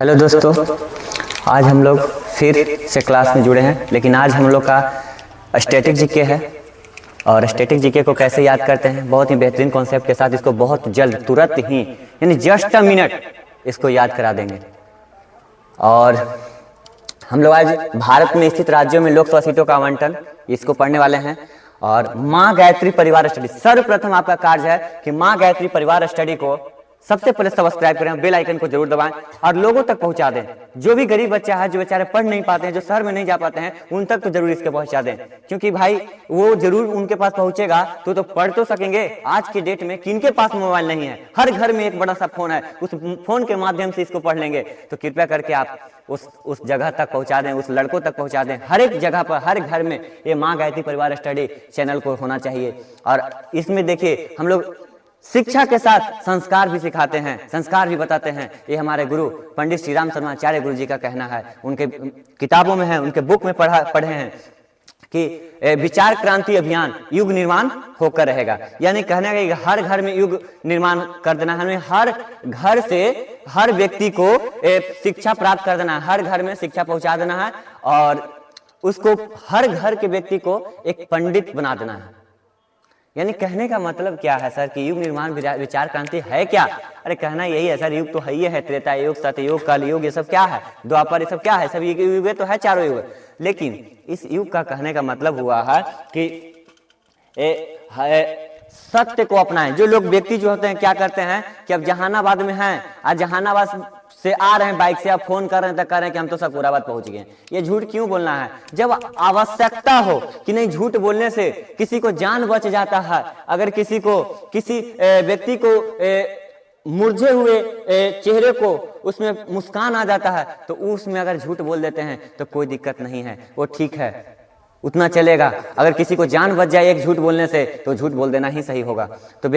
Hello दोस्तों, आज हम लोग फिर से क्लास में जुड़े हैं। लेकिन आज हम लोग का स्टैटिक जीके है। और स्टैटिक जीके को कैसे याद करते हैं, बहुत ही बेहतरीन कॉन्सेप्ट के साथ इसको बहुत जल्द, तुरंत ही, यानी जस्ट अ मिनट इसको याद करा देंगे। और हम लोग आज भारत में स्थित राज्यों में लोकसभा सीटों का आवंटन इसको पढ़ने वाले हैं। और माँ गायत्री परिवार स्टडी, सर्वप्रथम आपका कार्य है कि माँ गायत्री परिवार स्टडी को सबसे पहले सब्सक्राइब करें, बेल आइकन को जरूर दबाएं और लोगों तक पहुंचा दें। जो भी गरीब बच्चा है, जो बेचारे पढ़ नहीं पाते हैं, जो शहर में नहीं जा पाते हैं, उन तक तो जरूर इसके पहुंचा दें। क्योंकि भाई वो जरूर उनके पास पहुंचेगा तो पढ़ तो सकेंगे। आज के डेट में किनके पास मोबाइल नहीं है, हर घर में एक बड़ा सा फोन है, उस फोन के माध्यम से इसको पढ़ लेंगे। तो कृपया करके आप उस जगह तक पहुंचा दें, उस लड़कों तक पहुंचा दें। हर एक जगह पर, हर घर में ये माँ गायत्री परिवार स्टडी चैनल को होना चाहिए। और इसमें देखिए, हम लोग शिक्षा के साथ संस्कार भी सिखाते हैं, संस्कार भी बताते हैं। ये हमारे गुरु पंडित श्री राम शर्मा आचार्य गुरु जी का कहना है, उनके किताबों में है, उनके बुक में पढ़े हैं कि विचार क्रांति अभियान युग निर्माण होकर रहेगा। यानी कहने का कि हर घर में युग निर्माण कर देना है, हमें हर घर से हर व्यक्ति को शिक्षा प्राप्त कर देना है, हर घर में शिक्षा पहुंचा देना है और उसको हर घर के व्यक्ति को एक पंडित बना देना है। यानी कहने का मतलब क्या है सर कि युग निर्माण विचार क्रांति है क्या? अरे कहना यही है सर, युग तो है ही है, त्रेता युग, सतयुग, कल युग, ये सब क्या है, द्वापर, ये सब क्या है, सब युग तो है, चारों युग। लेकिन इस युग का कहने का मतलब हुआ है कि सत्य को अपनाएं। जो लोग व्यक्ति जो होते हैं क्या करते हैं कि अब जहानाबाद में हैं, आज जहानाबाद से आ रहे हैं बाइक से, आप फोन कर रहे हैं तो कह रहे हैं कि हम तो सकुराबाद पहुंच गए। ये झूठ क्यों बोलना है? जब आवश्यकता हो कि नहीं, झूठ बोलने से किसी को जान बच जाता है। अगर किसी व्यक्ति को मुरझे हुए चेहरे को उसमें मुस्कान आ जाता है, तो उसमें अगर झूठ बोल देते हैं तो कोई दिक्कत नहीं है, वो ठीक है, उतना चलेगा। अगर किसी को जान बच जाए एक झूठ बोलने से, तो झूठ बोल देना ही सही होगा। तो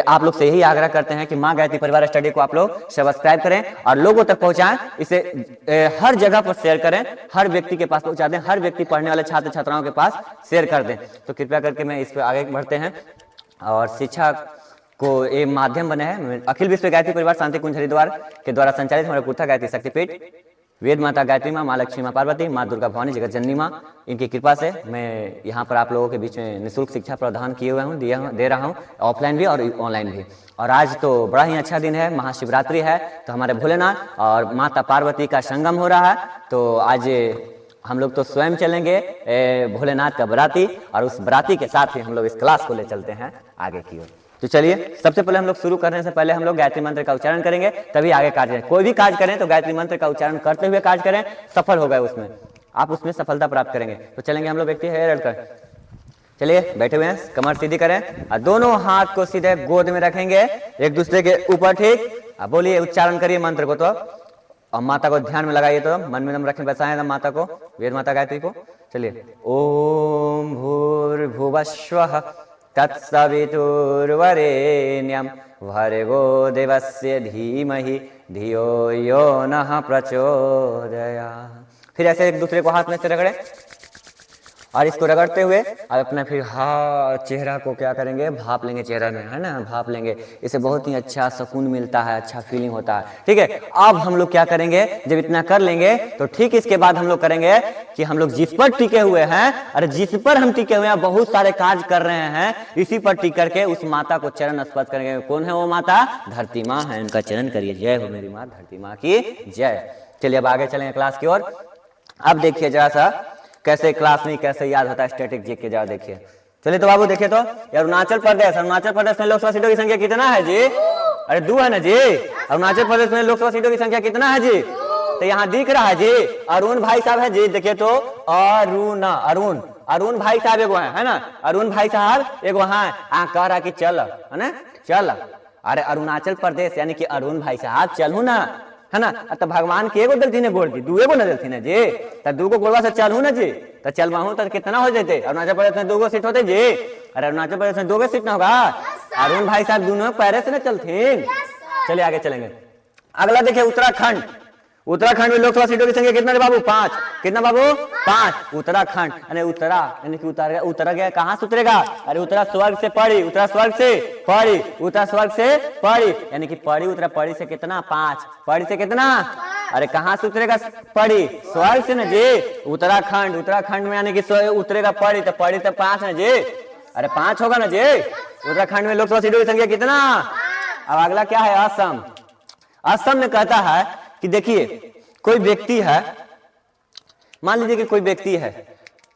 आप लोग से यही आग्रह करते हैं कि माँ गायत्री परिवार स्टडी को आप लोग सब्सक्राइब करें और लोगों तक पहुंचाएं। इसे हर जगह पर शेयर करें, हर व्यक्ति के पास पहुंचा दें, हर व्यक्ति पढ़ने वाले छात्र छात्राओं के पास शेयर कर दें। तो कृपया करके मैं इस पर आगे बढ़ते हैं। और शिक्षा को एक माध्यम बने हैं अखिल विश्व गायत्री परिवार शांति कुंज हरिद्वार के द्वारा संचालित हमारे पुरथा गायत्री शक्तिपीठ, वेद माता गायत्री माँ, माँ लक्ष्मी, माँ पार्वती, माँ दुर्गा भवानी, जगत जननी माँ, इनकी कृपा से मैं यहाँ पर आप लोगों के बीच में निःशुल्क शिक्षा प्रदान किए हुए हूँ, दे रहा हूँ, ऑफलाइन भी और ऑनलाइन भी। और आज तो बड़ा ही अच्छा दिन है, महाशिवरात्रि है, तो हमारे भोलेनाथ और माता पार्वती का संगम हो रहा है। तो आज हम लोग तो स्वयं चलेंगे भोलेनाथ का बराती, और उस बराती के साथ ही हम लोग इस क्लास को ले चलते हैं आगे की ओर। तो चलिए, सबसे पहले हम लोग शुरू करने से पहले हम लोग गायत्री मंत्र का उच्चारण करेंगे, तभी आगे कार्य करें। कोई भी कार्य करें तो गायत्री मंत्र का उच्चारण करते हुए कार्य करें, सफल हो गए उसमें, आप उसमें सफलता प्राप्त करेंगे। तो चलेंगे हम लोग, व्यक्ति है रड़कर, चलिए बैठे हुए हैं, कमर सीधी करें और दोनों हाथ को सीधे गोद में रखेंगे, एक दूसरे के ऊपर, ठीक। अब बोलिए, उच्चारण करिए मंत्र को। तो और माता को ध्यान में लगाइए, तो मन में दम रखें, बसाएं दम माता को, वेद माता गायत्री को। चलिए, ओम भूर्भुवस्वः तत्सवितुर्वरेण्यं भर्गो देवस्य धीमहि धियो यो नः प्रचोदयात्। फिर ऐसे एक दूसरे को हाथ में से रगड़े और इसको रगड़ते हुए अब अपना फिर चेहरा को क्या करेंगे, भाप लेंगे चेहरा में, है ना, भाप लेंगे। इससे बहुत ही अच्छा सुकून मिलता है, अच्छा फीलिंग होता है, ठीक है। अब हम लोग क्या करेंगे, जब इतना कर लेंगे तो ठीक इसके बाद हम लोग करेंगे कि हम लोग जिस पर टिके हुए हैं, अरे जिस पर हम टिके हुए हैं, बहुत सारे कार्य कर रहे हैं, इसी पर टिक करके उस माता को चरण स्पर्श करेंगे। कौन है वो माता? धरती माँ है, उनका चरण करिए। जय हो मेरी माँ धरती माँ की जय। चलिए अब आगे चलेंगे क्लास की ओर। अब देखिए जरा सा कैसे क्लास में कैसे याद होता है स्टैटिक जीके के, जरा देखिए। चलिए तो बाबू देखिए, तो अरुणाचल प्रदेश में लोकसभा सीटों की संख्या कितना है जी? अरे 2 है ना जी। अरुणाचल प्रदेश में लोकसभा सीटों की संख्या कितना है जी? तो यहाँ दिख रहा है जी, अरुण भाई साहब है जी, देखिए तो अरुण भाई साहब एगो है ना, अरुण भाई साहब एगो वहाँ कह रहा कि चल, है ना, चल। अरे अरुणाचल प्रदेश यानी कि अरुण भाई साहब चलू ना, है ना। तो भगवान के एगो दलथी ने गोड़ दी, 2 गो न दलथी ना जी, तो 2 गो गोड़वा से चलू ना जी, तो चलवाहू तो कितना हो जाते? अरुणाचल प्रदेश में 2 गो सीट होते जी। अरे अरुणाचल प्रदेश में 2 गो सीट ना होगा, अरुण भाई साहब दोनों पैरे से न चलते। चलिए आगे चलेंगे। अगला देखिए उत्तराखंड में लोकसभा सीटों की संख्या कितना है बाबू? 5। कितना बाबू? 5। उत्तराखंड यानी उत्तरा यानी कि उतरा गया, कहां से उतरेगा? अरे उत्तरा स्वर्ग से पड़ी, उत्तरा स्वर्ग से पड़ी, उत्तरा स्वर्ग से पड़ी यानी कि पड़ी उत्तरा, पड़ी से कितना? 5। पड़ी से कितना? अरे कहां से उतरेगा पड़ी? स्वर्ग से ना जी। उत्तराखंड, उत्तराखंड में यानी कि उतरेगा पड़ी, तो पड़ी तो 5 ना जी। अरे 5 होगा ना जी। उत्तराखंड में लोकसभा सीटों की संख्या कितना? अब अगला क्या है? असम। असम में कहता है कि देखिए कोई व्यक्ति है, मान लीजिए कि कोई व्यक्ति है,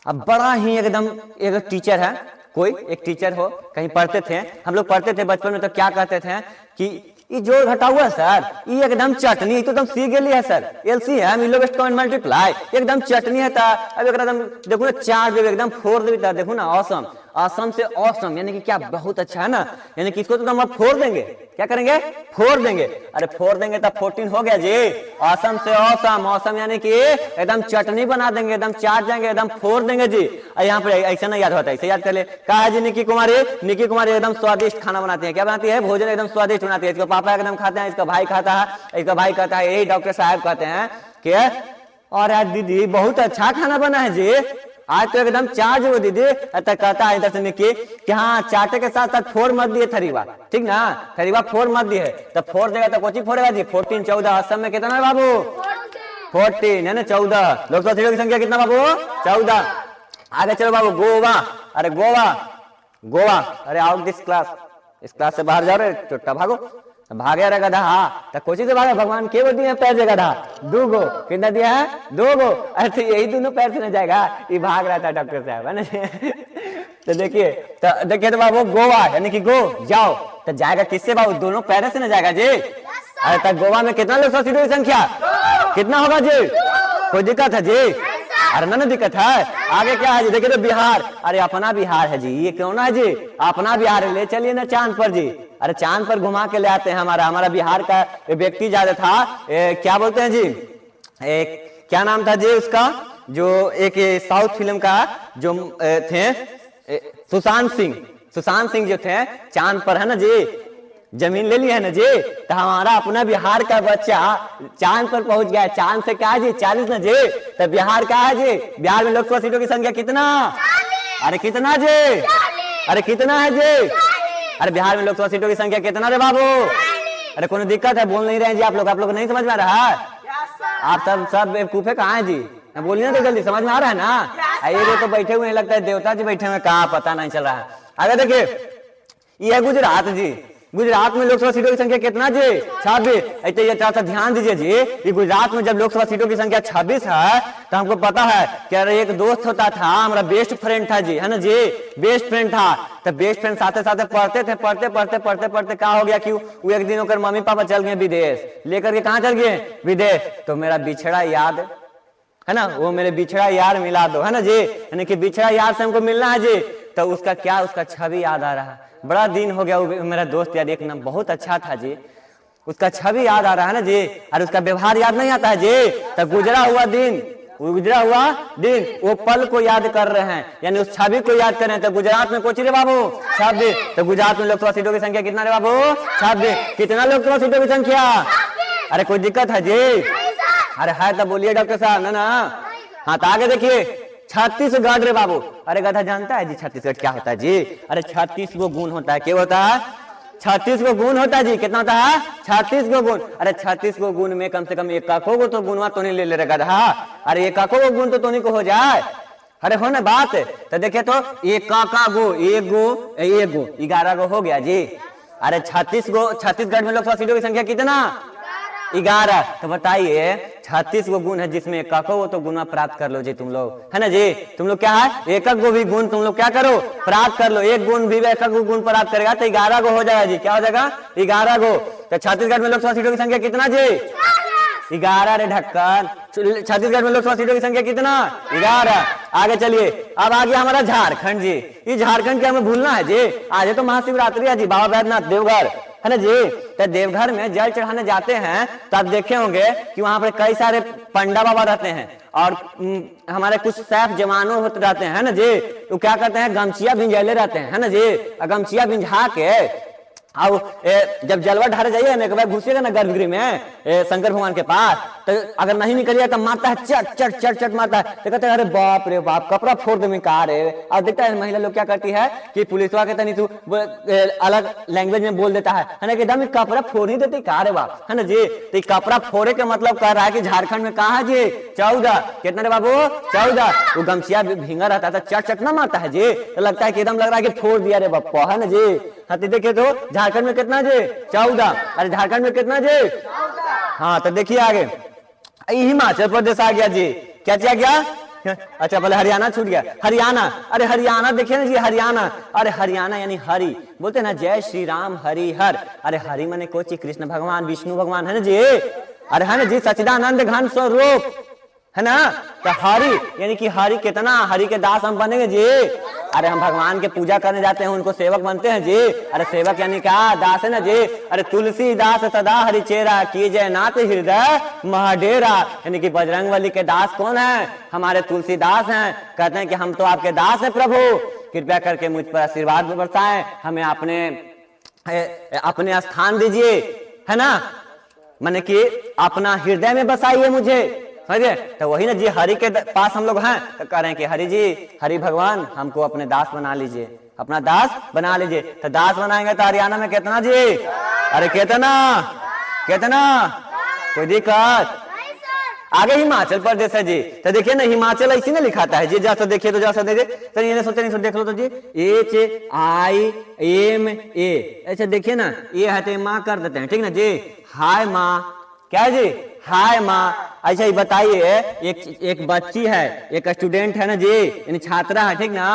अब बड़ा ही एकदम एक टीचर है, कोई एक टीचर हो, कहीं पढ़ते थे हम लोग, पढ़ते थे बचपन में, तो क्या कहते थे कि ये जोड़ घटा हुआ है सर, ये एकदम चटनी, तो एकदम सी गेली है सर, एलसी है मिलोवेस्ट कॉइन मल्टीप्लाई, एकदम चटनी है। अब एकदम देखो ना 4 देवे एकदम 4 देवे, देखो ना ऑसम, असम से ऑसम यानी कि क्या बहुत अच्छा है ना, यानी कि इसको तो हम 4 देंगे, क्या करेंगे? 4 देंगे। अरे 4 देंगे तब 14 हो गया जी। असम से ऑसम, ऑसम यानी कि एकदम चटनी बना देंगे, एकदम चाट जाएंगे, एकदम 4 देंगे जी। यहाँ पर ऐसा ना याद होता है, ऐसे याद कर ले। कहा है जी निकी कुमारी, निकी कुमारी एकदम स्वादिष्ट खाना बनाती है, क्या बनाती है? भोजन एकदम स्वादिष्ट बनाती है। इसका पापा एकदम खाते हैं, इसका भाई खाता है, इसका भाई कहता है, यही डॉक्टर साहब कहते हैं कि और यार दीदी बहुत अच्छा खाना बना है जी, आज तो एकदम चार्ज हो दीदी। कहता है इधर से निकी कि हाँ चाटे के साथ साथ 4 मत दिए थरीवा, ठीक ना, थरीवा 4 मत दिए, तो 4 देगा तो कोची फोड़ेगा जी? 14, 14। असम में कितना है बाबू? 14 है ना, 14। लोकसभा सीटों की संख्या कितना बाबू? 14। आगे चलो बाबू, गोवा। अरे गोवा, गोवा, अरे आउट दिस क्लास, इस क्लास से बाहर जाओ रे चुट्टा, भागो। भागे रे गधा, तो कोची से भागे? भगवान के वो दिए पैर से गधा? 2 गो। कितना दिया है? 2 गो। अरे यही दोनों पैर से न जाएगा, ये भाग रहा था डॉक्टर साहब, है ना। तो देखिए तो बाबू गोवा यानी कि गो जाओ, तो जाएगा किससे बाबू? दोनों पैर से न जाएगा जी। अरे तक गोवा में कितना लोकसभा सीटों की संख्या कितना होगा जी? कोई दिक्कत है जी? अरे ना दिक्कत है। आगे क्या है जी? देखिए तो बिहार, अरे अपना बिहार है जी, ये क्यों ना है जी? अपना बिहार है, ले चलिए ना चांद पर जी। अरे चांद पर घुमा के ले आते हैं। हमारा बिहार का व्यक्ति ज्यादा था, क्या बोलते हैं जी, क्या नाम था जी उसका, जो एक साउथ फिल्म का जो थे, सुशांत सिंह जो थे, चांद पर है ना जी, जमीन ले ली है ना जी। तो हमारा अपना बिहार का बच्चा चांद पर पहुंच गया। चांद से क्या है जी? 40 ना जी। तो बिहार का है जी, बिहार में लोकसभा सीटों की संख्या कितना? अरे कितना जी? अरे कितना है जी? अरे बिहार में लोकसभा सीटों की संख्या कितना रे बाबू? अरे कोई दिक्कत है? बोल नहीं रहे जी आप लोग नहीं समझ में आ रहा है? आप सब बेवकूफे कहाँ है जी? बोलिए ना तो जल्दी, समझ में आ रहा है ना? ये तो बैठे हुए लगता है देवता जी बैठे हुए, कहाँ पता नहीं चल रहा है। अगर देखिए ये है गुजरात जी, गुजरात में लोकसभा सीटों की संख्या कितना जी? 26। ऐसे ये थोड़ा सा ध्यान दीजिए जी, ये गुजरात में जब लोकसभा सीटों की संख्या 26 है, तो हमको पता है कि अरे एक दोस्त होता था, हमारा बेस्ट फ्रेंड था जी, है ना जी, बेस्ट फ्रेंड था। तो बेस्ट फ्रेंड साथे साथे पढ़ते थे, पढ़ते क्या हो गया कि वो एक दिन होकर मम्मी पापा चल गए विदेश, लेकर के कहाँ चल गए? विदेश। तो मेरा बिछड़ा याद है ना, वो मेरे बिछड़ा यार मिला दो, है ना जी, यानी कि बिछड़ा यार से हमको मिलना है जी। तो उसका क्या, उसका छवि याद आ रहा है, बड़ा दिन हो गया, वो मेरा दोस्त यार एक नाम बहुत अच्छा था जी, उसका छवि याद आ रहा है ना जी, और उसका व्यवहार याद नहीं आता है जी। तो गुजरा हुआ दिन, वो पल को याद कर रहे हैं, यानी उस छवि को याद कर रहे हैं। तो गुजरात में कोची रे बाबू? 26। तो गुजरात में लोकसभा सीटों की संख्या कितना रे बाबू? 26। कितना लोकसभा सीटों की संख्या? अरे कोई दिक्कत है जी? अरे है तो बोलिए डॉक्टर साहब। ना हाँ, तो आगे देखिए छत्तीसगढ़ रे बाबू। अरे गधा जानता है जी छत्तीसगढ़ क्या होता है जी? अरे 36 गो गुण होता है। क्या होता है? 36 गो गुण होता है जी। कितना होता है? 36 गो गुण। अरे 36 गो गुण में कम से कम एक को तो गुणवा तो नहीं ले लेगा गधा। अरे एक को गुण तो नहीं को हो जाए। अरे हो ना बात। तो देखिए तो एक गो, एक गो 11 गो हो गया जी। अरे 36 गो, छत्तीसगढ़ में लोकसभा सीटों की संख्या कितना? 11। तो बताइए 36 गो गुण है जिसमें एक वो तो गुना प्राप्त कर लो जी तुम लोग, है ना जी। तुम लोग क्या है, एक गो भी गुण तुम लोग क्या करो, प्राप्त कर लो। एक गुण भी एक गुण प्राप्त करेगा तो 11 गो हो जाएगा जी। क्या हो जाएगा? 11 गो। तो छत्तीसगढ़ में लोकसभा सीटों की संख्या कितना जी? 11 रे ढक्कन। छत्तीसगढ़ में लोकसभा सीटों की संख्या कितना? 11। आगे चलिए, अब आ गया हमारा झारखंड जी। ये झारखंड क्या हमें भूलना है जी? आज तो महाशिवरात्रि है जी, बाबा बैद्यनाथ देवघर, है ना जी। तो देवघर में जल चढ़ाने जाते हैं तो आप देखे होंगे कि वहां पर कई सारे पंडा बाबा रहते हैं और हमारे कुछ सैफ जवानों होते रहते हैं, है ना जी। तो क्या करते हैं, गमछिया भिंजैले रहते हैं, है ना जी। गमछिया भिंजा के अब जब जलवा ढारे जाइए ना, एक बार घुसिएगा ना गर्भगृह में शंकर भगवान के पास, तो अगर नहीं निकलिए तो मारता है, चट चट चट चट मारता है। तो कहते हैं अरे बाप रे बाप, कपड़ा फोड़ दे में कहा रे। और देखता है महिला लोग क्या करती है कि पुलिसवा के तनी तू अलग लैंग्वेज में बोल देता है ना, कि एकदम कपड़ा फोड़ ही देते कहा रे बाप, है ना जी। तो कपड़ा फोड़े के मतलब कह रहा है कि झारखंड में कहा है जी 14, कितना रे बाबू 14। वो गमछिया भींगा रहता था, चट चट ना मारता है जी, तो लगता है कि एकदम लग रहा है कि फोड़ दिया रे बापा, है ना जी। हाँ तो देखिए तो झारखंड में कितना जी 14, अरे झारखंड में कितना जी 14। हाँ तो देखिए आगे हिमाचल प्रदेश आ गया जी, क्या आ गया, अच्छा पहले हरियाणा छूट गया, हरियाणा। अरे हरियाणा देखिए ना जी, हरियाणा, अरे हरियाणा यानी हरि, बोलते ना जय श्री राम हरि हर। अरे हरि माने कोची कृष्ण भगवान विष्णु भगवान, है ना जी, अरे है ना जी, सच्चिदानंद घन स्वरूप, है ना। तो हरि यानी कि हरि कितना, हरि के दास हम बनेंगे जी। अरे हम भगवान के पूजा करने जाते हैं, उनको सेवक बनते हैं जी। अरे सेवक यानी क्या, दास है ना जी। अरे तुलसी दास सदा हरि चेरा, कीजय नाथ हृदय महाडेरा, यानी कि बजरंगबली के दास कौन है, हमारे तुलसीदास हैं। कहते हैं कि हम तो आपके दास हैं प्रभु, कृपया करके मुझ पर आशीर्वाद बरसाएं, हमें अपने स्थान दीजिए, है ना, माने कि अपना हृदय में बसाइए मुझे, समझे। तो वही ना जी, हरि के पास हम लोग हैं, तो कह रहे हैं कि हरि जी, हरि भगवान हमको अपने दास बना लीजिए, अपना दास बना लीजिए। तो दास बनाएंगे तो हरियाणा में कितना जी, अरे कितना कितना, कोई दिक्कत। आगे हिमाचल प्रदेश है जी, तो देखिए ना हिमाचल ऐसी ना लिखाता है जी, जैसा देखिए तो जैसा देखिए, तो ये सोचे नहीं देख लो तो जी HIMA, ऐसे देखिए ना, ये है तो माँ कर देते हैं, ठीक ना जी, हाय माँ, क्या है जी, हाय माँ। अच्छा ये बताइए, एक बच्ची है, एक स्टूडेंट है ना जी, यानी छात्रा है, ठीक ना,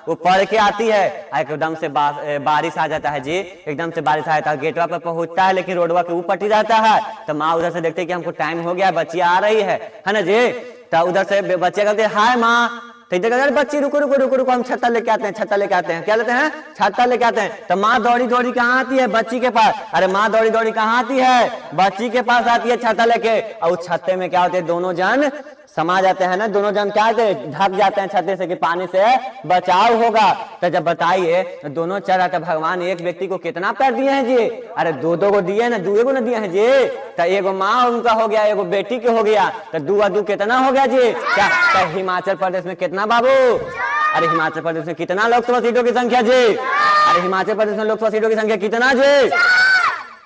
वो पढ़ के आती है, एकदम से बारिश आ जाता है जी, एकदम से बारिश आता है, गेटवा पर पहुंचता है, लेकिन रोडवा के ऊपर ही रहता है। तो माँ उधर से देखते कि हमको टाइम हो गया, बच्ची आ रही है ना जी। तो उधर से बच्चे कहते हैं हाय माँ, तो बच्ची रुको रुको रुको रुको, हम छत्ता लेके आते हैं, छत्ता लेके आते हैं, क्या लेते हैं, छत्ता लेके आते हैं। तो माँ दौड़ी दौड़ी कहाँ आती है, बच्ची के पास। अरे माँ दौड़ी दौड़ी कहाँ आती है, बच्ची के पास आती है छत्ता लेके। और उस छत्ते में क्या होते हैं, दोनों जन समा जाते हैं ना, दोनों जन क्या होते हैं, ढक जाते हैं छत्ते से कि पानी से बचाव होगा। तो जब बताइए दोनों चढ़ा, तो भगवान एक व्यक्ति को कितना पैर दिए हैं जी, अरे दो को दिए ना, दो ना दिए हैं जी। तो एगो माँ उनका हो गया, एगो बेटी के हो गया, तो 2 कितना हो गया जी, क्या। तो हिमाचल प्रदेश में कितना बाबू, अरे हिमाचल प्रदेश में कितना लोकसभा सीटों की संख्या जी, अरे हिमाचल प्रदेश में लोकसभा सीटों की संख्या कितना जी,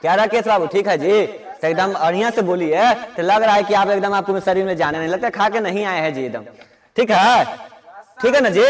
क्या राकेश बाबू, ठीक है जी। तो एकदम बढ़िया से बोलिए, तो लग रहा है कि आप एकदम आपको शरीर में जाने नहीं लगता, खा के नहीं आए हैं जी एकदम, ठीक है ना जी।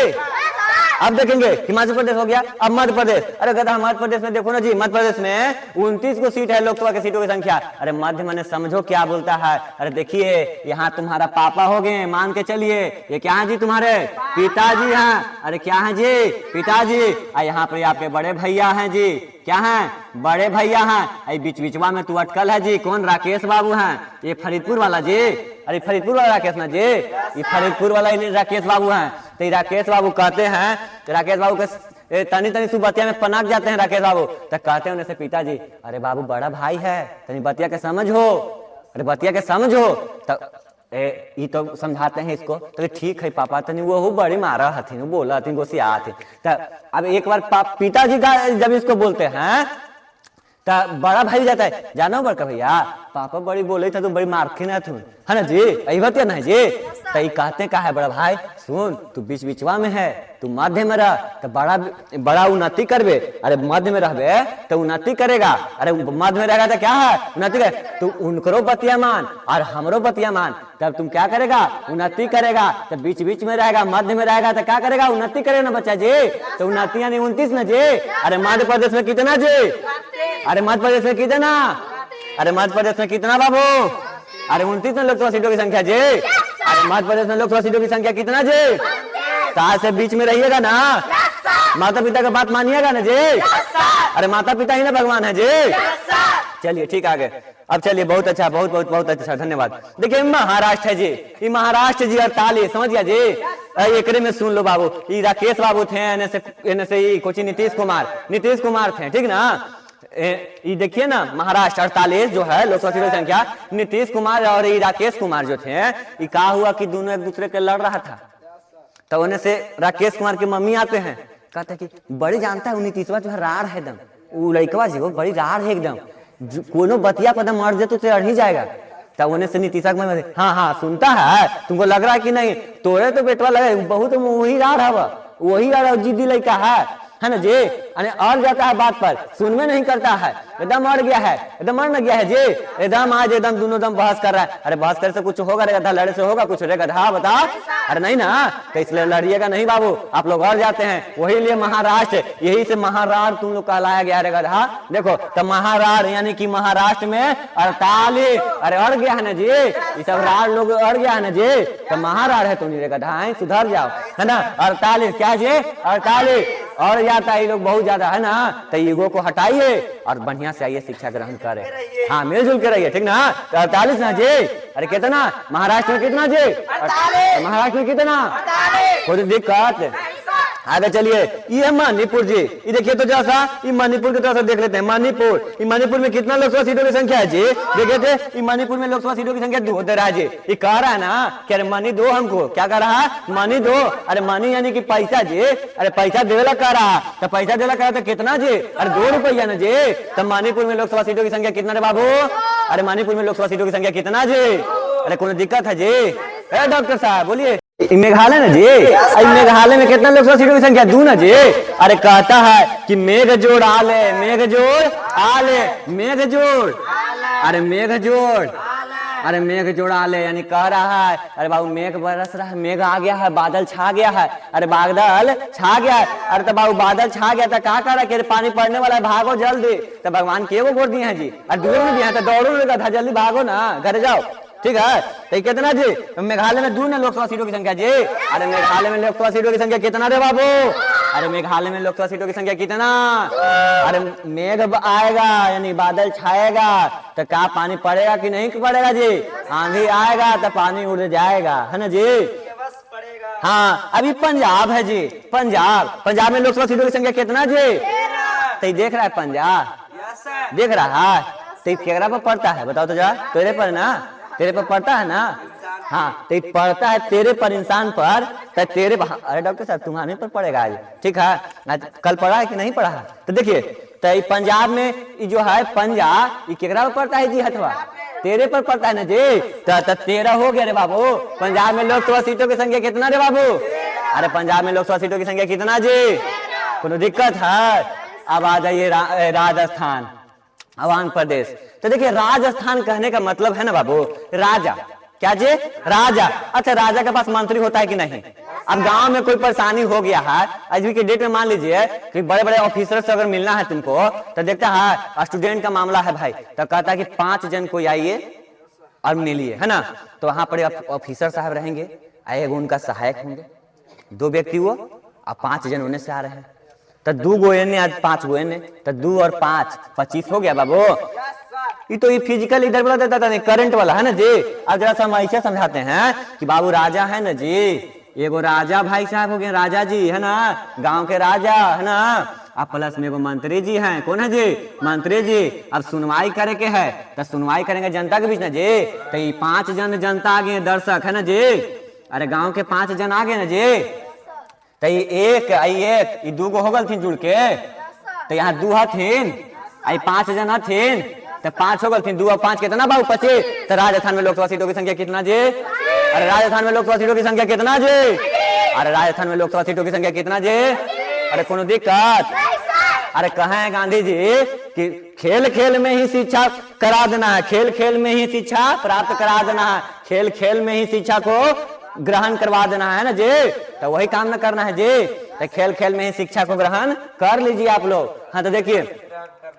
अब देखेंगे हिमाचल प्रदेश हो गया, अब मध्य प्रदेश। अरे गधा मध्य प्रदेश में देखो ना जी, मध्य प्रदेश में 29 को सीट है लोकसभा की सीटों की संख्या। अरे मध्य मैंने समझो क्या बोलता है। अरे देखिए यहाँ तुम्हारा पापा हो गए, मान के चलिए, ये क्या है जी, तुम्हारे पिताजी हैं। अरे क्या है जी, पिताजी। यहाँ पर आपके बड़े भैया हैं जी, क्या हैं, बड़े भैया हैं। बीच बीचवा में तू अटकल है जी, कौन, राकेश बाबू हैं, ये फरीदपुर वाला जी। अरे फरीदपुर वाला राकेश ना जी, ये फरीदपुर वाला राकेश बाबू हैं। तो राकेश बाबू कहते हैं, राकेश बाबू के तनी तनी सुबतिया में पनक जाते हैं राकेश बाबू। तो कहते हैं उनसे पिताजी, अरे बाबू बड़ा भाई है, तनी बतिया के समझ हो, अरे बतिया के समझ हो। तो ये तो समझाते हैं इसको, तो ठीक है पापा, तनी वो बड़ी मारा हथिन, वो बोला हथिन, गोसिया हथिन। तो अब एक बार पिताजी का जब इसको बोलते हैं, तो बड़ा भाई जाता है, जानो बड़का भैया, पापा बड़ी बोले था, तुम बड़ी मारखिन है ना जी, यही बात है ना जी। तो कहते का है, बड़ा भाई सुन, तू बीच बीचवा में है, तू मध्य में रह, तो बड़ा उन्नति करबे। अरे मध्य में रहबे तो उन्नति करेगा, अरे मध्य में रहेगा तो क्या है, उन्नति करे। तू उनकरो बतिया मान और हमरो बतिया मान, तब तुम क्या करेगा, उन्नति करेगा। तो बीच बीच में रहेगा, मध्य में रहेगा तो क्या करेगा, उन्नति करेगा ना बच्चा जी। तो उन्नति यानी 29 ना जी। अरे मध्य प्रदेश में कितना जी, अरे मध्य प्रदेश में कितना, अरे मध्य प्रदेश में कितना बाबू, अरे 29 में लोकसभा सीटों की संख्या जी। अरे मध्य प्रदेश में लोकसभा सीटों की संख्या कितना जी, 7 से बीच में रहिएगा ना, माता पिता का बात मानिएगा ना जी। अरे माता पिता ही ना भगवान है जी। चलिए ठीक आगे, अब चलिए, बहुत अच्छा, बहुत बहुत बहुत अच्छा, धन्यवाद। देखिए महाराष्ट्र है जी, ये महाराष्ट्र जी 48, समझ गया जी। एक में सुन लो बाबू, ये राकेश बाबू थे, एने से कोची नीतीश कुमार थे, ठीक ना। ये देखिए ना महाराष्ट्र 48 जो है लोकसभा सीटों की संख्या, नीतीश कुमार और ये राकेश कुमार जो थे, ये कहा हुआ कि दोनों एक दूसरे के लड़ रहा था। तो उन्हें से राकेश कुमार की मम्मी आते हैं, कहते हैं कि बड़ी जानता है नीतीशवा जो है रार है एकदम, वो लड़कवा जी वो बड़ी रार है एकदम, कोनो बतिया पता मर जे तो अड़ ही जाएगा। तब उन्हें से नीतीशा में हाँ हाँ सुनता है, तुमको लग रहा है कि नहीं, तोरे तो बेटवा लगे बहुत वही रहा है, वही जिद्दी लड़का है ना जी। अरे और जाता है बात पर, सुन में नहीं करता है, एकदम अड़ गया है, एकदम अड़ न गया है जी, एकदम आज एकदम दोनों दम बहस कर रहा है। अरे बहस करे से कुछ होगा रे गधा, लड़े से होगा कुछ रे गधा, बता। अरे नहीं ना, तो इसलिए लड़िएगा नहीं बाबू, आप लोग अड़ जाते हैं। वही लिए महाराष्ट्र, यही से महाराष्ट्र तुम लोग कहलाया गया रे गधा। देखो तो महाराष्ट्र यानी कि महाराष्ट्र में 48, अरे अड़ गया है ना जी, ये सब राज लोग अड़ गया है ना जी, तो महाराष्ट्र है तुम रे गधा, सुधर जाओ है ना। 48 क्या जी, 48 और जाता है ये लोग बहुत ज्यादा है ना। तो ईगो को हटाइए और बढ़िया से आइए शिक्षा ग्रहण करें, हाँ मिलजुल के रहिए, ठीक ना। तो 48 ना जी, अरे कितना महाराष्ट्र में कितना जी, महाराष्ट्र में कितना, कोई दिक्कत। आगे चलिए, ये है मणिपुर जी, ये देखिए तो जैसा ये मणिपुर की तरह से देख लेते हैं। मणिपुर, ये मणिपुर में कितना लोकसभा सीटों की संख्या है जी, देखे थे ये मणिपुर में लोकसभा सीटों की संख्या 2 दे रहा है जी। ये कह रहा है ना कि अरे मनी दो हमको, क्या कह रहा है, मनी दो। अरे मनी यानी कि पैसा जी, अरे पैसा देवेला कह रहा है, तो पैसा देवेला कह रहा तो कितना जी, अरे 2 रुपया ना जी। तो मणिपुर में लोकसभा सीटों की संख्या कितना रे बाबू, अरे मणिपुर में लोकसभा सीटों की संख्या कितना जी, अरे कोई दिक्कत है जी, डॉक्टर साहब बोलिए। मेघालय ना जी, मेघालय में कितना लोकसभा सीटों की संख्या, 2 ना जी। अरे कहता है कि मेघ जोड़ आले, मेघ जोड़ आले, मेघ जोड़, अरे मेघ जोड़, अरे मेघ जोड़ आले यानी कह रहा है अरे बाबू मेघ बरस रहा है, मेघ आ गया है, बादल छा गया है, अरे बादल छा गया है। अरे तो बाबू बादल छा गया तो क्या कर रहा है, पानी पड़ने वाला है, भागो जल्दी। तो भगवान के वो गोर दिए हैं जी, अरे दूर में दिया है तो दौड़ो था, जल्दी भागो ना, घर जाओ, ठीक है। तो कितना जी, मेघालय में 2 ना लोकसभा सीटों की संख्या जी। अरे मेघालय में लोकसभा सीटों की संख्या कितना रे बाबू, अरे मेघालय में लोकसभा सीटों की संख्या कितना, अरे मेघ आएगा यानी बादल छाएगा तो क्या पानी पड़ेगा कि नहीं पड़ेगा जी, आंधी आएगा तो पानी उड़ जाएगा है ना जी। हाँ अभी पंजाब है जी, पंजाब में लोकसभा सीटों की संख्या कितना जी, तो देख रहा है पंजाब, देख रहा है, तो केकरा पर पड़ता है बताओ तो जा, तेरे पर ना, तेरे पर पड़ता है ना, हाँ तो पड़ता है तेरे पर, इंसान पर, तो तेरे, अरे डॉक्टर साहब तुम्हारे पर पड़ेगा आज, ठीक है। आज कल पढ़ा है कि नहीं पढ़ा है, तो देखिए तो पंजाब में जो है पंजाब, ये केकरा पर पड़ता है जी, हथवा तेरे पर पड़ता है ना जी। तो 13 हो गया रे बाबू। पंजाब में लोकसभा सीटों की संख्या कितना रे बाबू, अरे पंजाब में लोकसभा सीटों की संख्या कितना जी, कोई दिक्कत है। अब आ जाइए राजस्थान, आंध्र प्रदेश। तो देखिए राजस्थान कहने का मतलब है ना बाबू राजा, क्या जी, राजा। अच्छा राजा के पास मंत्री होता है कि नहीं। अब गांव में कोई परेशानी हो गया है, आज भी के डेट में मान लीजिए कि बड़े बड़े ऑफिसर से अगर मिलना है तुमको, तो देखता है स्टूडेंट का मामला है भाई, तो कहता है कि 5 जन कोई आइए और मिलिए, है ना। तो वहां पर ऑफिसर साहब रहेंगे, एगो उनका सहायक होंगे, 2 व्यक्ति वो, और 5 जन उन्हें से आ रहे हैं, तो 2 गोयने आज 5 गोयने, तो 2 और 5 25 हो गया बाबू। ये तो ये फिजिकल इधर वाला देता नहीं, करंट वाला है ना जी। अब जरा हम ऐसे समझाते हैं कि बाबू राजा है ना जी, एगो राजा भाई साहब हो गए, राजा जी है ना, गांव के राजा है ना, अब प्लस में एगो मंत्री जी हैं, कौन है जी, मंत्री जी। अब सुनवाई करे के है, तो सुनवाई करेंगे जनता के बीच ना जी। तो ये 5 जन जनता आ गए, दर्शक है ना जी, अरे गाँव के 5 जन आ गए ना जी। तो ये एक 2 गो हो गलथिन जुड़ के, तो यहाँ 2 हथिन, आई 5 जन हथिन, तो 5 हो गलथिन, 2 और 5 कितना बाबू 25। तो राजस्थान में लोकसभा सीटों की संख्या कितना जी, अरे राजस्थान में लोकसभा सीटों की संख्या कितना जी, अरे राजस्थान में लोकसभा सीटों की संख्या कितना जी, अरे कोनो दिक्कत। अरे कहे गांधी जी कि खेल खेल में ही शिक्षा करा देना है, खेल खेल में ही शिक्षा प्राप्त करा देना है, खेल खेल में ही शिक्षा को ग्रहण करवा देना है ना जी। तो वही काम न करना है जी, तो खेल खेल में ही शिक्षा को ग्रहण कर लीजिए आप लोग। हाँ तो देखिए,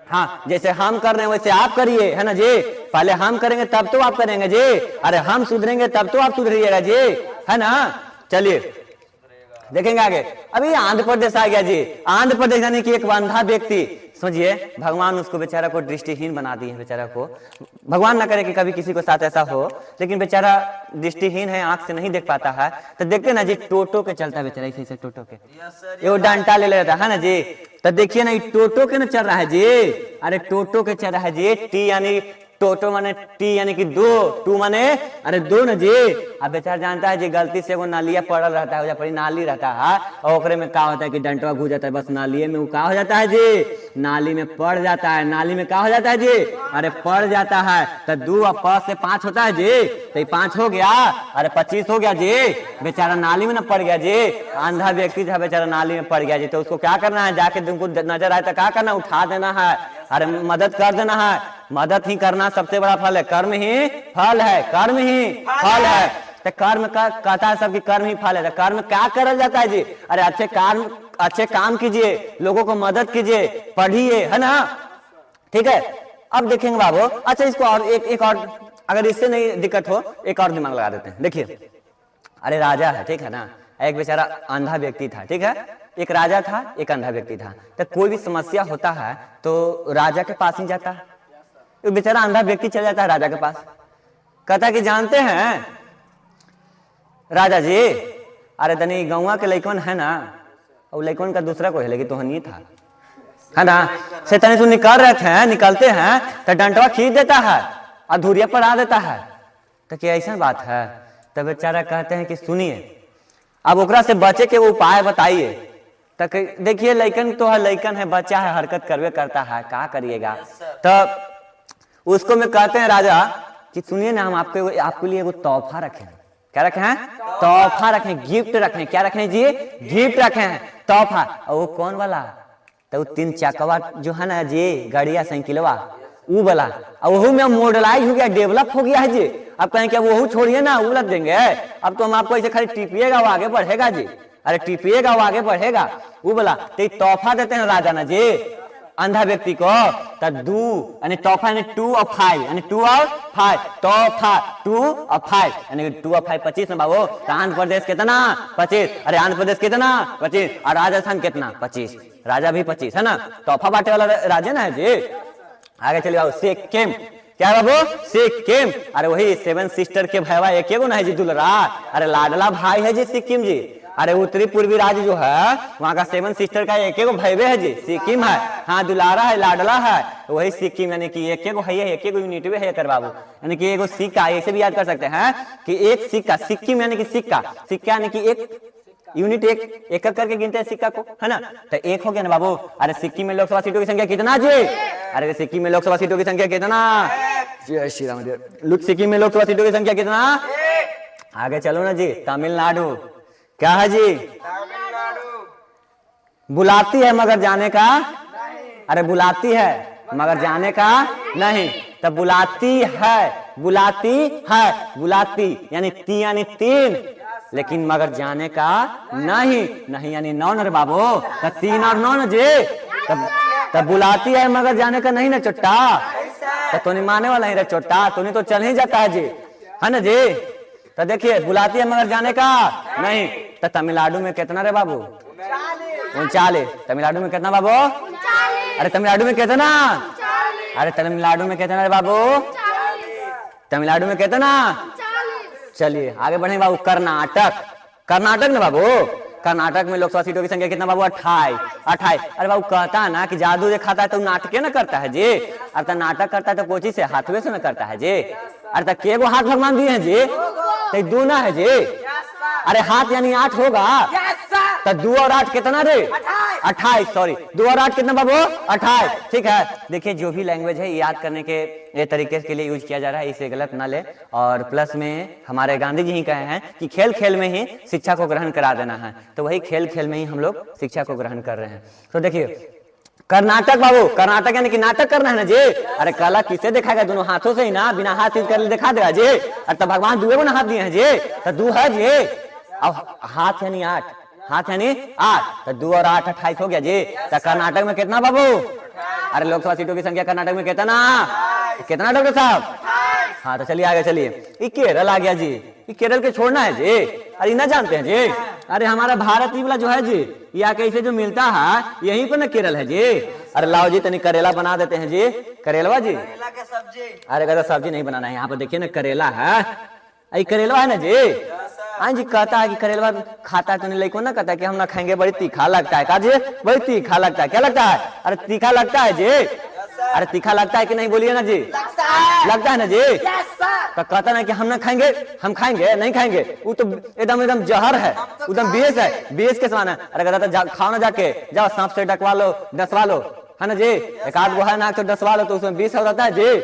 हाँ जैसे हम कर रहे हैं वैसे आप करिए, है ना जी। पहले हम करेंगे तब तो आप करेंगे जी, अरे हम सुधरेंगे तब तो आप सुधरिएगा जी, है ना। चलिए देखेंगे आगे। अभी आंध्र प्रदेश आ गया जी। आंध्र प्रदेश यानी कि एक अंधा व्यक्ति, समझिए भगवान उसको बेचारा को दृष्टिहीन बना दिए, बेचारा को, भगवान ना करे कि कभी किसी को साथ ऐसा हो, लेकिन बेचारा दृष्टिहीन है, आंख से नहीं देख पाता है। तो देखते ना जी टोटो के चलता है बेचारा, ऐसे टोटो के ये डंटा ले लेता है ना जी। तो देखिए ना टोटो के ना चल रहा है जी, अरे टोटो के चल रहा है जी। टी यानी टोटो माने टी यानी कि 2, 2 माने अरे 2 ना जी, अब बेचारा जानता है जी गलती से वो नालिया पड़ल रहता है, पड़ी नाली रहता है और ओकरे में क्या होता है कि डंटवा घुस जाता है, बस नालिये में वो क्या हो जाता है जी, नाली में पड़ जाता है। नाली में क्या हो जाता है जी, अरे पड़ जाता है। तो 2 और 5 से 5 होता है जी, तो 5 हो गया, अरे 25 हो गया जी। बेचारा नाली में ना पड़ गया जी, अंधा व्यक्ति था बेचारा नाली में पड़ गया जी। तो उसको क्या करना है, जाके तुमको नजर आए तो क्या करना, उठा देना है, अरे मदद कर देना है। मदद ही करना सबसे बड़ा फल है, कर्म ही फल है, कर्म ही फल है। तो कर्म का कहता है सबकी कर्म ही फल है। तो कर्म क्या करल जाता है जी, अरे अच्छे काम कीजिए, लोगों को मदद कीजिए, पढ़िए, है ना, ठीक है। अब देखेंगे बाबू, अच्छा इसको और एक और, अगर इससे नहीं दिक्कत हो एक और दिमाग लगा देते हैं। देखिए, अरे राजा है, ठीक है ना, एक बेचारा अंधा व्यक्ति था, ठीक है, एक राजा था, एक अंधा व्यक्ति था। तो कोई भी समस्या होता है तो राजा के पास ही जाता है। तो बेचारा अंधा व्यक्ति चल जाता है राजा के पास, कहता है कि जानते हैं राजा जी, अरे तनी गौवा के लइकन है ना, और लइकन का दूसरा कोई है, लेकिन तो नहीं था, है ना, से तनी से निकलते हैं तो डंटवा खींच देता है, अधूरिया पर आ देता है। तो क्या ऐसा बात है? तो बेचारा कहते हैं कि सुनिए, अब ओकरा से बचे के उपाय बताइए। तो देखिए लइकन तो है, लइकन है, बच्चा है, हरकत करवे करता है, क्या करिएगा। तो उसको में कहते हैं राजा कि सुनिए ना, हम आपके लिए वो तोहफा रखे हैं। क्या रखे हैं? तोहफा रखे हैं, गिफ्ट रखे हैं। क्या रखे हैं जी? गिफ्ट रखे हैं, तोहफा। और वो कौन वाला? तो 3 चकवा जो है ना जी, गाड़िया साइकिलवा, वो वाला। और वही में मॉडलाइज हो गया, डेवलप हो गया है जी। अब कहें कि वो छोड़िए ना, वो लग देंगे, अब तो हम आपको ऐसे खाली टिपिएगा वो आगे बढ़ेगा जी, अरे टिपिएगा वो आगे बढ़ेगा, वो बोला। तो तोहफा देते हैं राजा ना जी अंधा व्यक्ति को। तो 2 यानी तोहफा यानी 2 और 5 यानी 2 और 5, तोहफा 2 और 5 यानी 2 और 5 25 ना बाबू। तो आंध्र प्रदेश कितना? 25। अरे आंध्र प्रदेश कितना? 25। और राजस्थान कितना? 25। राजा भी 25 है ना, तोहफा बांटे वाला राजा ना है जी। आगे चलिए बाबू, सिक्किम। क्या बाबू? सिक्किम। अरे वही 7 सिस्टर के भैया एक एगो ना है जी, दुलरा, अरे लाडला भाई है जी सिक्किम जी। अरे उत्तरी पूर्वी राज्य जो है वहाँ का 7 सिस्टर का एक एगो भैया है जी, सिक्किम है। हाँ, दुलारा है, लाडला है, वही सिक्किम, यानी कि एक एगो है, एक एगो यूनिटवे है कर बाबू, यानी कि एगो सिक्का। ऐसे भी याद कर सकते हैं कि एक सिक्का, सिक्किम यानी कि सिक्का, सिक्का यानी कि एक यूनिट, एक करके गिनते हैं सिक्का को, है ना। तो 1 हो गया ना बाबू। अरे सिक्किम में लोकसभा सीटों की संख्या कितना जी? अरे सिक्किम में लोकसभा सीटों की संख्या कितना? जय श्री राम। सिक्किम में लोकसभा सीटों की संख्या कितना? आगे चलो ना जी, तमिलनाडु। क्या है जी? बुलाती है मगर जाने का अरे बुलाती है मगर जाने का नहीं। तो बुलाती है, बुलाती है, बुलाती यानी 3, लेकिन मगर जाने का नहीं, नहीं यानी 9 रे बाबू। तो 3 और 9 न जी। तब बुलाती है मगर जाने का नहीं ना चोट्टा। तो नहीं माने वाला ही रे चोट्टा, तो नहीं तो चल ही जाता है जी, है ना जी। तो देखिए, बुलाती है मगर जाने का नहीं। तो तमिलनाडु में कितना रे बाबू? 39। तमिलनाडु में कितना बाबू? अरे तमिलनाडु में कितना? अरे तमिलनाडु में कितना रे बाबू? तमिलनाडु में कितना? चलिए आगे बढ़े बाबू। कर्नाटक। कर्नाटक ना बाबू, कर्नाटक में लोकसभा सीटों की संख्या कितना बाबू? 28। अरे बाबू कहता है ना कि जादू दिखाता है तो नाटके ना करता है जी। अरे तो नाटक करता है तो कोची से? हाथवे से ना करता है जी। अरे तो केगो हाथ भगवान दिए हैं जी? तो 2 ना है जी। अरे हाथ यानी 8 होगा। तो 2 और 8 कितना रे? 28। सॉरी, 2 और 8 कितना बाबू? 28। ठीक है। देखिए, जो भी लैंग्वेज है याद करने के ये तरीके के लिए यूज किया जा रहा है, इसे गलत ना ले। और प्लस में हमारे गांधी जी ही कहे हैं कि खेल खेल में ही शिक्षा को ग्रहण करा देना है। तो वही खेल खेल में ही हम लोग शिक्षा को ग्रहण कर रहे हैं। तो देखिए, कर्नाटक बाबू, कर्नाटक यानी कि नाटक करना है ना जी। अरे कला किसे दिखाएगा? दोनों हाथों से ही ना, बिना हाथ यूज कर दिखा देगा जी। अरे तब भगवान 2 ना हाथ दिए हैं जी, तो 2 है जी। अब हाथ यानी 8, हाथ यानी 8, तो 2 और 8 28 हो गया जी। तो कर्नाटक में कितना बाबू? अरे लोकसभा सीटों की संख्या कर्नाटक में कितना? कितना डॉक्टर साहब? हाँ, तो चलिए आगे चलिए। ये केरल आ गया जी। ये केरल के छोड़ना है जी। अरे ना जानते हैं जी? अरे हमारा भारत वाला जो है जी, या कैसे जो मिलता है यहीं पर ना केरल है जी। अरे लाओ जी, तनी करेला बना देते हैं जी। करेलवा जी, अरे कहता सब्जी नहीं बनाना है। यहाँ पर देखिए ना, करेला है, अरे करेलवा है ना जी। हाँ जी, कहता है कि करेलवा खाता है तो नहीं, लेको ना कहता है कि हम ना खाएंगे, बड़ी तीखा लगता है। का जी? बड़ी तीखा लगता है। क्या लगता है? अरे तीखा लगता है जी। अरे तीखा लगता है कि नहीं, बोलिए ना जी। लगता है ना जी। तो कहता ना कि हम ना खाएंगे, हम खाएंगे नहीं खाएंगे, वो तो एकदम एकदम जहर है, एकदम विष है, विष के समान है। अरे कहता खाओ ना, जाके जाओ सांप से डकवा लो, डसवा लो, है ना जी। एक आध गो है ना तो डसवा लो, तो उसमें विष हो जाता है जी।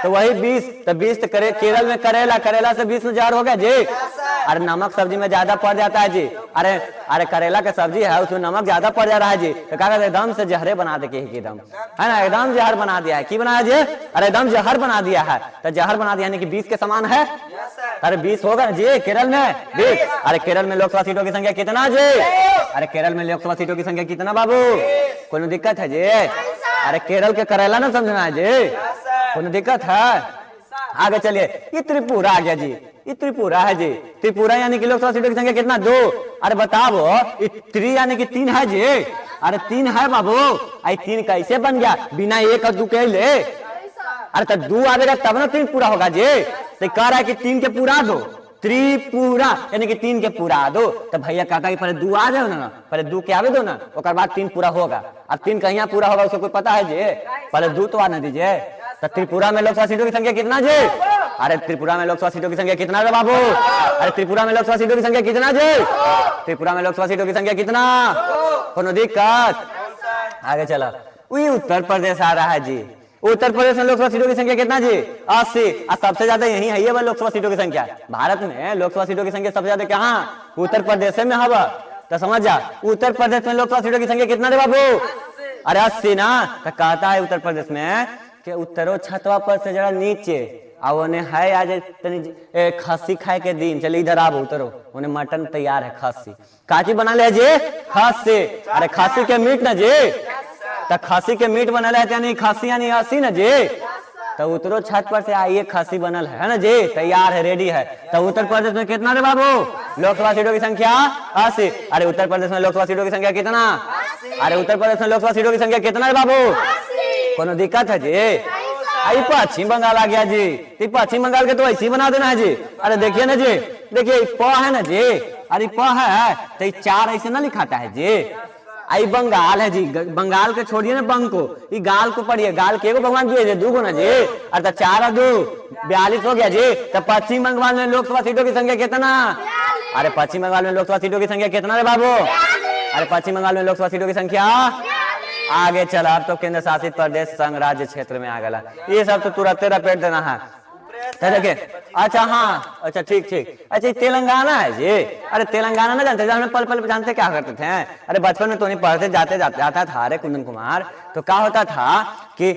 तो वही विष, तो विष तो केरल में करेला, करेला से विष में जहर हो गया जी। अरे नमक सब्जी में ज्यादा पड़ जाता है जी। अरे अरे करेला का सब्जी है, उसमें नमक ज्यादा पड़ जा रहा है जी। तो क्या कहते एकदम से जहरे बना दे के एकदम, है ना, एकदम जहर बना दिया है। की बनाया जी? अरे एकदम जहर बना दिया है। तो जहर बना दिया यानी कि विष के समान है। अरे 20 होगा जी केरल में 20। अरे केरल में लोकसभा सीटों की संख्या कितना जी? अरे केरल में लोकसभा सीटों की संख्या कितना बाबू? कोई दिक्कत है जी? अरे केरल के करेला ना समझना है जी, कोई दिक्कत है? आगे चलिए, ये त्रिपुरा आ गया जी, ये त्रिपुरा है जी। त्रिपुरा यानी कि लोकसभा सीटों की संख्या कितना? 2। अरे बताओ, ये 3 यानी कि 3 है जी। अरे 3 है बाबू। आई 3 कैसे बन गया बिना 1 और 2 के ले? अरे तो 2 आएगा तब ना 3 पूरा होगा जी। तो कह रहा है कि 3 के पूरा दो, त्रिपुरा यानी कि 3 के पूरा दो। तो भैया कहता है पहले 2 आ जाओ ना, पहले 2 के आवे दो ना, उसके बाद 3 पूरा होगा। अब 3 कहीं पूरा होगा उसको कोई पता है जी? पहले 2 तो आने दीजिए। तो त्रिपुरा में लोकसभा सीटों की संख्या कितना जी? अरे त्रिपुरा में लोकसभा सीटों की संख्या कितना है बाबू? अरे त्रिपुरा में लोकसभा सीटों की संख्या कितना जी? त्रिपुरा में लोकसभा सीटों की संख्या कितना? कोनो दिक्कत? आगे चला, वही उत्तर प्रदेश आ रहा है जी। उत्तर प्रदेश में लोकसभा सीटों की संख्या कितना जी? 80। और सबसे ज्यादा यही है, ये लोकसभा सीटों की संख्या भारत में। लोकसभा सीटों की संख्या सबसे ज्यादा कहाँ? उत्तर प्रदेश में हवा। तो समझ जा, उत्तर प्रदेश में लोकसभा सीटों की संख्या कितना रे बाबू? अरे 80 ना। तो कहता है उत्तर प्रदेश में कि उतरो छतवा पर से जरा नीचे, और उन्हें है आज खस्सी खाए के दिन, चलिए इधर आओ उतरो, उन्हें मटन तैयार है, खस्सी काची बना ले जी, खस्सी। अरे खस्सी के मीट ना जी, तो खस्सी के मीट बनल है यानी खस्सी यानी 80 ना जी। तो उतरो छत पर से आइए, खस्सी बनल है ना जी, तैयार है, रेडी है। तो उत्तर प्रदेश में कितना रे बाबू? लोकसभा सीटों की संख्या 80। अरे उत्तर प्रदेश में लोकसभा सीटों की संख्या कितना? अरे उत्तर प्रदेश में लोकसभा सीटों की संख्या कितना है बाबू? कोनो दिक्कत है जी? आई पश्चिम बंगाल आ गया जी। पश्चिम बंगाल के तो ऐसे ही बना देना है जी। अरे देखिए ना जी, देखिए प है ना जी। अरे प है तो 4 ऐसे ना लिखाता है जी। आई बंगाल है जी, बंगाल के छोड़िए ना बंग को, ये गाल को पढ़िए। गाल के भगवान दिए 2 गुना जी। अरे 4 और 2 42 हो गया जी। तो पश्चिम बंगाल में लोकसभा सीटों की संख्या कितना? अरे पश्चिम बंगाल में लोकसभा सीटों की संख्या कितना रे बाबू? अरे पश्चिम बंगाल में लोकसभा सीटों की संख्या। आगे चला, अब तो केंद्र शासित प्रदेश संघ राज्य क्षेत्र में आ गया। ये सब तो तुरंत रपेट देना है। देखिए, अच्छा हाँ, अच्छा ठीक ठीक। अच्छा तेलंगाना है जी। अरे तेलंगाना ना जानते थे, हमने पल पल जानते क्या करते थे? अरे बचपन में तो नहीं पढ़ते, जाते जाता था अरे कुंदन कुमार। तो क्या होता था कि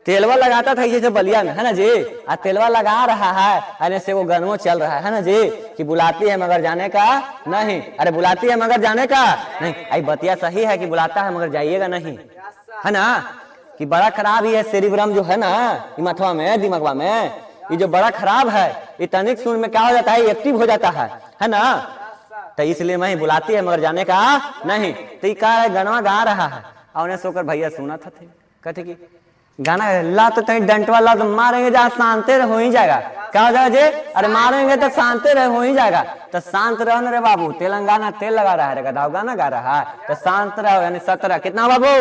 तेलवा लगाता था जैसे बलिया में, है ना जी। आ तेलवा लगा रहा है, अरे से वो गनमो चल रहा है ना जी, कि बुलाती है मगर जाने का नहीं। अरे बुलाती है मगर जाने का नहीं। आई बतिया सही है कि बुलाता है मगर जाइएगा नहीं, है ना। कि बड़ा खराब ही है सेरिब्रम जो है ना, मथवा में, दिमागवा में, ये जो बड़ा खराब है, ये तनिक सुन में क्या हो जाता है, एक्टिव हो जाता है ना। तो इसलिए मैं बुलाती है मगर जाने का नहीं। तो ये कहा है गनवा गा रहा है, और उन्हें सोकर भैया सुना था थे, कहते कि गाना ला तो कहीं डंटवा ला तो मारेंगे जहाँ शांति हो ही जाएगा। क्या हो जाएगा जी? अरे मारेंगे तो शांति रहे हो ही जाएगा। तो शांत रहो ना रे बाबू, तेलंगाना तेल लगा रहा है, गाँव गाना गा रहा है, तो शांत रहो। यानी 17 कितना बाबू?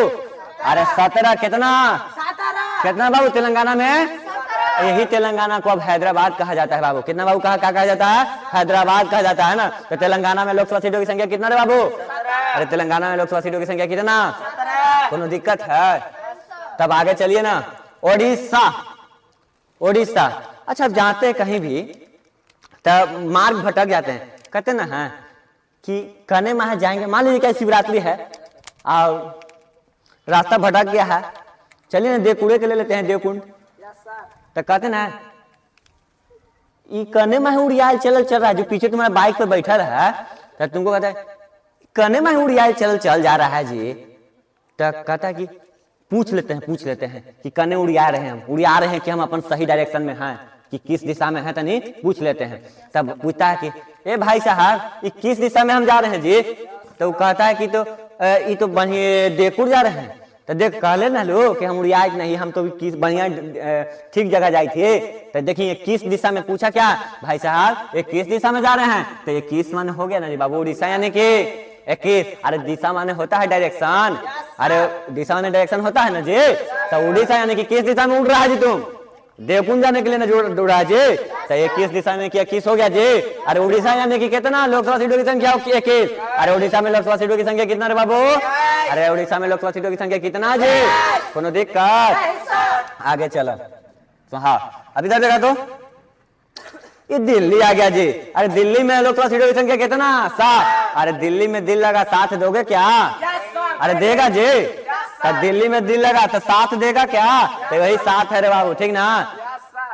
अरे 17 कितना बाबू तेलंगाना में? यही तेलंगाना को अब हैदराबाद कहा जाता है बाबू। कितना बाबू कहा जाता है? हैदराबाद कहा जाता है ना। तो तेलंगाना में लोकसभा सीटों की संख्या कितना रे बाबू? अरे तेलंगाना में लोकसभा सीटों की संख्या कितना? कोनो दिक्कत है? तब आगे चलिए ना, ओडिशा। ओडिशा, अच्छा अब जाते हैं कहीं भी तब मार्ग भटक जाते हैं, कहते ना है कि कने माह जाएंगे, मान लीजिए क्या शिवरात्रि है और रास्ता भटक गया है, चलिए ना देवकुड़े के ले लेते हैं, देवकुंड। तो कहते ना कने माह उड़ियाल चल रहा है, जो पीछे तुम्हारा बाइक पर बैठा रहा है, तो तुमको कहता है कने माह उड़ियाल चल जा रहा है जी। तो कहता है कि पूछ लेते हैं कि कने उड़िया रहे हैं, हम उड़िया रहे हैं कि हम अपन सही डायरेक्शन में हैं, कि किस दिशा में है, तनी पूछ लेते हैं। तब पूछता है कि ए भाई साहब ये किस दिशा में हम जा रहे हैं जी? तो वो कहता है कि तो ये तो बढ़िया देवपुर जा रहे हैं। तो देख कहले ना लो कि हम उड़िया नहीं, हम तो किस बढ़िया ठीक जगह जाए थे। तो देखिए किस दिशा में पूछा, क्या भाई साहब ये किस दिशा में जा रहे हैं? तो ये किस मन हो गया ना जी बाबू, उड़ीसा यानी कि 21। अरे दिशा माने होता है डायरेक्शन, अरे दिशा माने डायरेक्शन होता है ना जी। तो उड़ीसा यानी कि किस दिशा में उड़ रहा है जी तुम? देवकुंज जाने के लिए ना जुड़ रहा है जी। तो 21 दिशा में क्या 21 हो गया जी। अरे उड़ीसा यानी कि कितना लोकसभा सीटों की संख्या 21। अरे उड़ीसा में लोकसभा सीटों की संख्या कितना रे बाबू? अरे उड़ीसा में लोकसभा सीटों की संख्या कितना जी? कोनो दिक्कत? आगे चलो तो हाँ अभी इधर देखा तो ये दिल्ली आ गया जी। अरे दिल्ली में लोकसभा सीटों की संख्या कितना? 7। अरे दिल्ली में दिल लगा 7 दोगे क्या? अरे देगा जी। तो दिल्ली में दिल लगा तो 7 देगा क्या? तो वही 7 है रे बाबू, ठीक ना।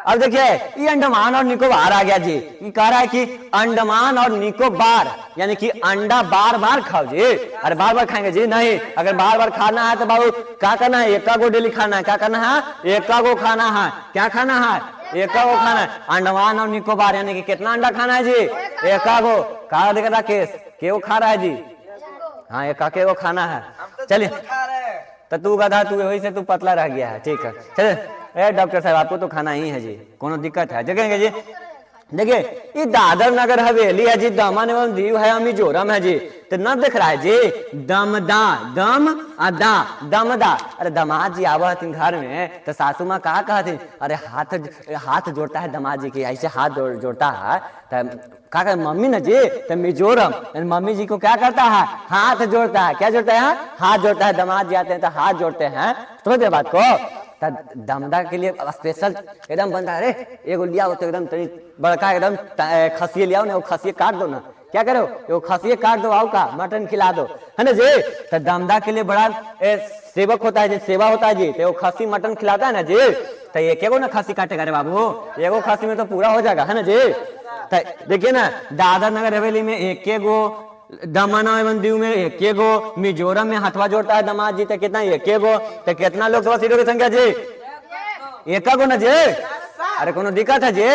अब देखिए ये अंडमान और निकोबार आ गया जी। ये कह रहा है कि अंडमान और निकोबार यानी कि अंडा बार बार खाओ जी। अरे बार बार खाएंगे जी नहीं, अगर बार बार खाना है तो बाबू क्या करना है? एका को डेली खाना है। क्या करना है? एका को खाना है। क्या खाना है? एका को खाना है। अंडमान और निकोबार यानी कि कितना अंडा खाना है जी? एका को। कहा देखा केस के वो खा रहा है जी? हाँ एका के वो खाना है। चलिए तो तू गधा, तू वही से तू पतला रह गया है, ठीक है। चलिए ए डॉक्टर साहब आपको तो खाना ही है जी, कोनो दिक्कत है देखेंगे जी। देखिए ये दादर नगर हवेली है जी, दमन एवं दीव है, मिजोरम है जी। तो न दिख रहा है जी दमदा, दम अदा दमदा। अरे दामाद जी आवा हथिन घर में तो सासू माँ कहा कहती अरे हाथ जोड़ता है दामाद जी के, ऐसे हाथ जोड़ता है तो क्या कहते मम्मी ना जी। तो मिजोरम मम्मी जी को क्या करता है? हाथ जोड़ता है। क्या जोड़ता है? हाथ जोड़ता है। दामाद जी आते हैं तो हाथ जोड़ते हैं। समझ गए बात को? दमदा के लिए स्पेशल एकदम बनता है। अरे एगो लिया हो तो एकदम बड़का एकदम खसिए लियाओ ना, वो खसिए काट दो ना। क्या करो? वो खसिए काट दो, आओ का मटन खिला दो, है ना जी। तो दमदा के लिए बड़ा सेवक होता है जी, सेवा होता है जी। तो वो खसी मटन खिलाता है ना जी। तो एक एगो ना खसी काटेगा रे बाबू, एगो खसी में तो पूरा हो जाएगा, है ना जी। तो देखिए ना दादर नगर हवेली में एक एगो, दमन एवं दीव में एक एगो, मिजोरम में हथवा जोड़ता है दामाद जी तो कितना? एक एगो। तो कितना लोकसभा सीटों की संख्या जी? एक गो ना जी। अरे कोनो दिक्कत है जी?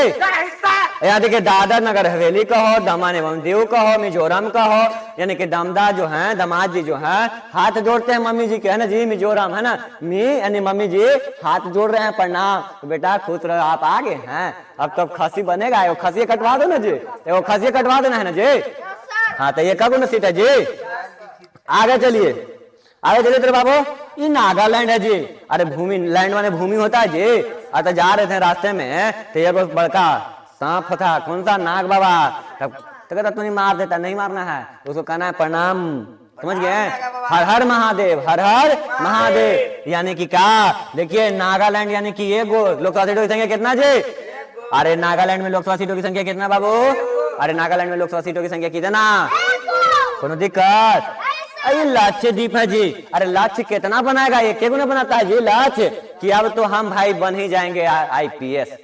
यहाँ देखिए दादर नगर हवेली का हो, दमन एवं दीव का हो, मिजोरम का हो, यानी कि दमदा जो है दामाद जी जो है हाथ जोड़ते हैं मम्मी जी के, है ना जी। मिजोरम है ना मी यानी मम्मी जी हाथ जोड़ रहे हैं, प्रणाम। तो बेटा खुश रहो, आप आ गए हैं, अब तो खसी बनेगा। वो खसी कटवा दो ना जी, वो खसी कटवा देना है ना जी। हाँ तो ये कब ना सीट है जी। आगे चलिए, आगे चलिए तेरे बाबू। ये नागालैंड है जी। अरे भूमि लैंड माने भूमि होता है जी। तो जा रहे थे रास्ते में तो ये बड़का सांप था, कौन सा? नाग बाबा। तो कहता तू नहीं मार देता, नहीं मारना है उसको, कहना है प्रणाम। समझ गए? हर हर महादेव, हर हर महादेव। यानी कि क्या? देखिए नागालैंड यानी कि ये गो लोकसभा सीटों की संख्या कितना जी? अरे नागालैंड में लोकसभा सीटों की संख्या कितना बाबू? अरे नागालैंड में लोकसभा सीटों की संख्या कितना? कोनो दिक्कत? अरे लक्षद्वीप है जी। अरे लक्ष्य कितना बनाएगा? ये क्यों ना बनाता है जी लक्ष्य कि अब तो हम भाई बन ही जाएंगे आईपीएस,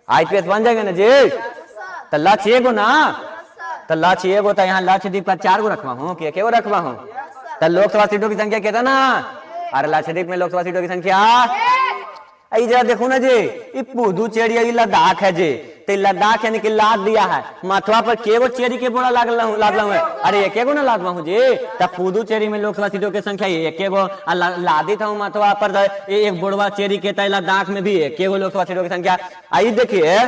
आईपीएस बन जाएंगे ना जी। तो लक्ष्य एगो ना, तो लक्ष्य एगो। तो यहाँ लक्षद्वीप का 4 गो रखवा हूँ कि एगो रखवा हूँ? तो लोकसभा सीटों की संख्या कितना? अरे लक्षद्वीप में लोकसभा सीटों की संख्या जरा देखो ना जी। ये पुदुचेरी लद्दाख है जी। तो लद्दाख यानी कि लाद दिया है माथवा पर केगो चेरी के बोरा लागल है। अरे एक एगो ना लादवा हूँ जी। तो पुदुचेरी में लोकसभा सीटों की संख्या एक एगो लादी था माथवा पर एक बोरवा चेरी के। लद्दाख में भी एक एगो लोकसभा सीटों की संख्या। आइए देखिए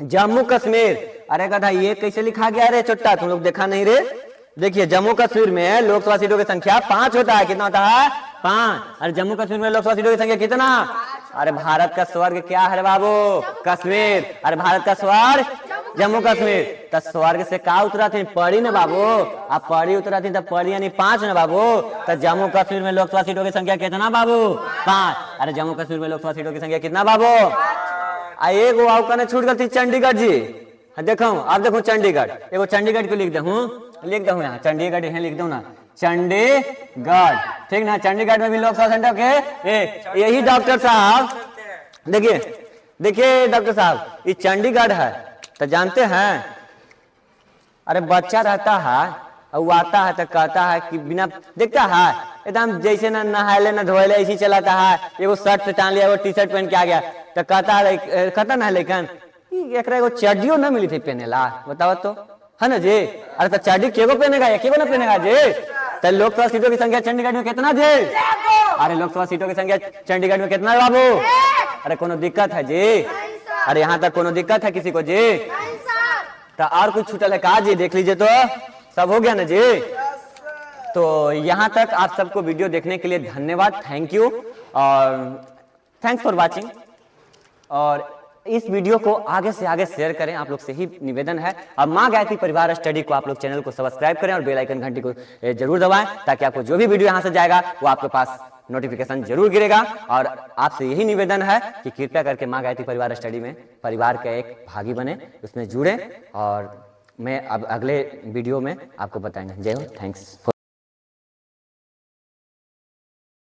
जम्मू कश्मीर। अरे कथा ये कैसे लिखा गया रे चोट्टा, तुम लोग देखा नहीं रे। देखिए जम्मू कश्मीर में लोकसभा सीटों की संख्या 5 होता है। कितना होता है? 5। अरे जम्मू कश्मीर में लोकसभा सीटों की संख्या कितना? अरे भारत का स्वर्ग क्या है बाबू? कश्मीर। अरे भारत का स्वर्ग जम्मू कश्मीर। तो स्वर्ग से का उतरा थी? परी ना बाबू। अब परी उतरा थी तो परी यानी 5 ना बाबू। तो जम्मू कश्मीर में लोकसभा सीटों की संख्या कितना बाबू? 5। अरे जम्मू कश्मीर में लोकसभा सीटों की संख्या कितना बाबू? एगो आओ कहने छूट गई चंडीगढ़ जी। देखो आप देखो चंडीगढ़, एगो चंडीगढ़ को लिख दे यहाँ चंडीगढ़ यहाँ लिख दो ना चंडीगढ़, ठीक ना। चंडीगढ़ में भी लोकसभा सेंटर के यही डॉक्टर साहब देखिए डॉक्टर साहब ये चंडीगढ़ है। तो जानते हैं अरे बच्चा रहता है और वो आता है तो कहता है कि बिना देखता है एकदम जैसे ना नहाले ना धोले ऐसी चलाता है। एगो शर्ट पहन लिया, वो टी शर्ट पहन के आ गया तो कहता ना लेकिन एक चड्डियो ना मिली थी पहने ला, बताओ तो, है ना जी। अरे तो चड्डी केगो पहनेगा? एक ना पहनेगा जी। तो लोकसभा सीटों की संख्या चंडीगढ़ में कितना जी? अरे लोकसभा सीटों की संख्या चंडीगढ़ में कितना है बाबू? अरे कोनो दिक्कत है जी? अरे यहाँ तक कोनो दिक्कत है किसी को जी? तो और कुछ छूटल है कहा जी? देख लीजिए तो सब हो गया ना जी? तो यहाँ तक आप सबको वीडियो देखने के लिए धन्यवाद, थैंक यू और थैंक्स फॉर वाचिंग। और इस वीडियो को आगे से आगे शेयर करें, आप लोग से ही निवेदन है। अब माँ गायत्री परिवार स्टडी को आप लोग चैनल को सब्सक्राइब करें और बेल आइकन घंटी को जरूर दबाएं, ताकि आपको जो भी वीडियो यहाँ से जाएगा वो आपके पास नोटिफिकेशन जरूर गिरेगा। और आपसे यही निवेदन है कि कृपया करके माँ गायत्री परिवार स्टडी में परिवार का एक भागी बने, उसमें जुड़े और मैं अब अगले वीडियो में आपको बताएंगे। जय हो, थैंक्स।